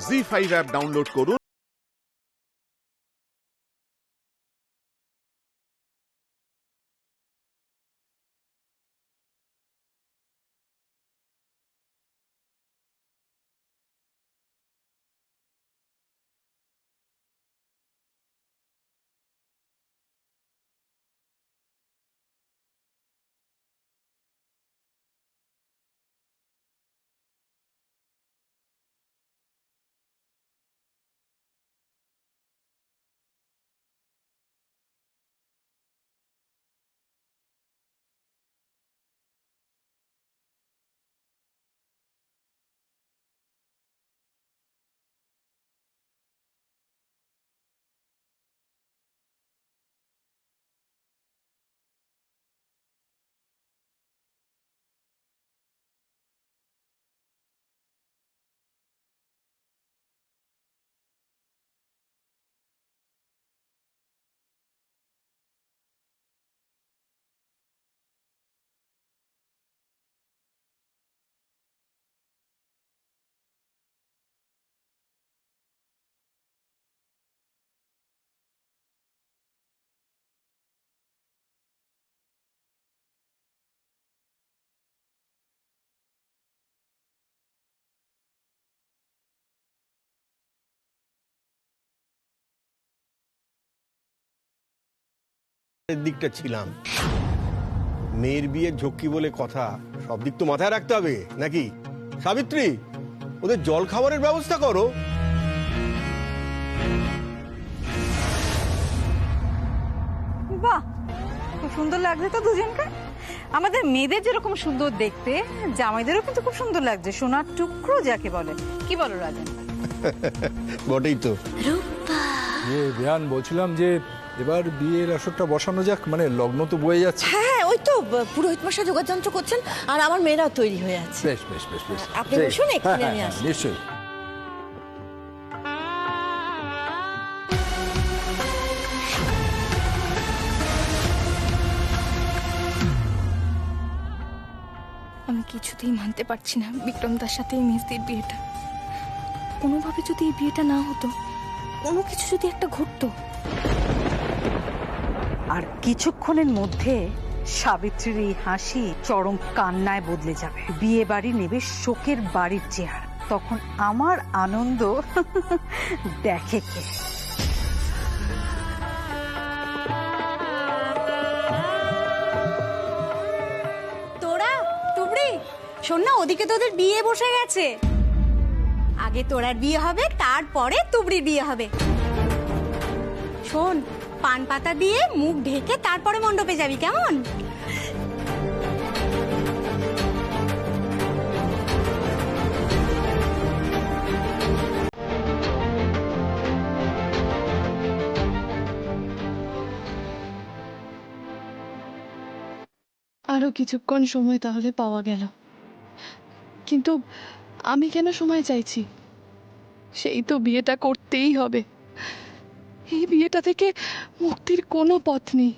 ZEE5 app download করুন। দিকটা ছিলাম, মেয়ের বিয়ের ঝক্কি বলে কথা, সব দিক তো মাথায় রাখতে হবে নাকি? সাবিত্রী, ওদের জল খাবারের ব্যবস্থা করো। বাহ, খুব সুন্দর লাগছে তো দুজনকে। আমাদের মেয়েদের যেরকম সুন্দর দেখতে, জামাইদেরও কিন্তু খুব সুন্দর লাগছে, সোনার টুকরো যাকে বলে। কি বলো রাজন? বটেই তো। বিয়ান, বলছিলাম যে এবার বিয়ের আসরটা বসানো যাক, মানে লগ্ন তো বয়ে যাচ্ছে। হ্যাঁ, ওই তো পুরোহিত মশাই যোগাযন্ত্র করছেন আর আমার মেয়েরাও তৈরি হয়ে আছে। বেশ বেশ বেশ বেশ, আপনি বসুন, এক্ষুনি আমি আসছি। নিশ্চয়ই। আমি কিছুতেই মানতে পারছি না বিক্রমদার সাথে এই মেজদির বিয়েটা। কোনোভাবে যদি এই বিয়েটা না হতো, কোনো কিছু যদি একটা ঘটতো। আর কিছুক্ষণের মধ্যে সাবিত্রীর এই হাসি চরম কান্নায় বদলে যাবে। বিয়ে বাড়ি নেবে শোকের বাড়ির চেহারা। তখন আমার আনন্দ দেখে কে। তোরা টুবড়ি শোন না, ওদিকে তোদের বিয়ে বসে গেছে। আগে তোরার বিয়ে হবে, তারপরে তুবড়ির বিয়ে হবে। শোন, পান পাতা দিয়ে মুখ ঢেকে তারপরে মণ্ডপে যাবি, কেমন? আরো কিছুক্ষণ সময় তাহলে পাওয়া গেল, কিন্তু আমি কেন সময় চাইছি? সেই তো বিয়েটা করতেই হবে। এই বিয়েটা থেকে মুক্তির কোনো পথ নেই।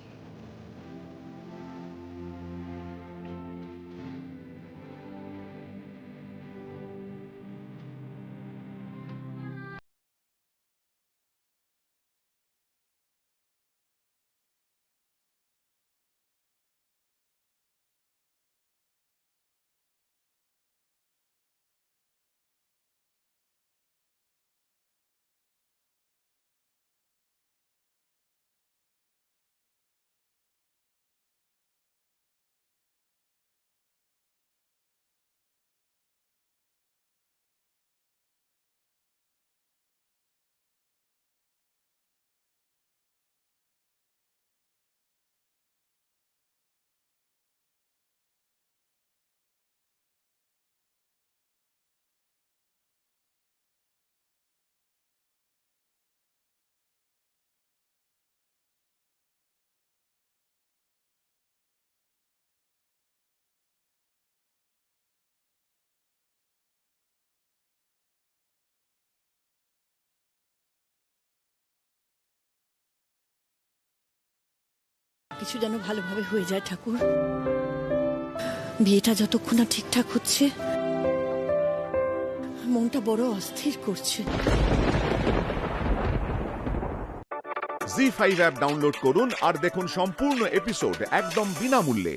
কিছু যেন ভালোভাবে হয়ে যায় ঠাকুর। বিয়েটা যতক্ষণ না ঠিকঠাক হচ্ছে, মনটা বড় অস্থির করছে। জি5 অ্যাপ ডাউনলোড করুন আর দেখুন সম্পূর্ণ এপিসোড একদম বিনামূল্যে।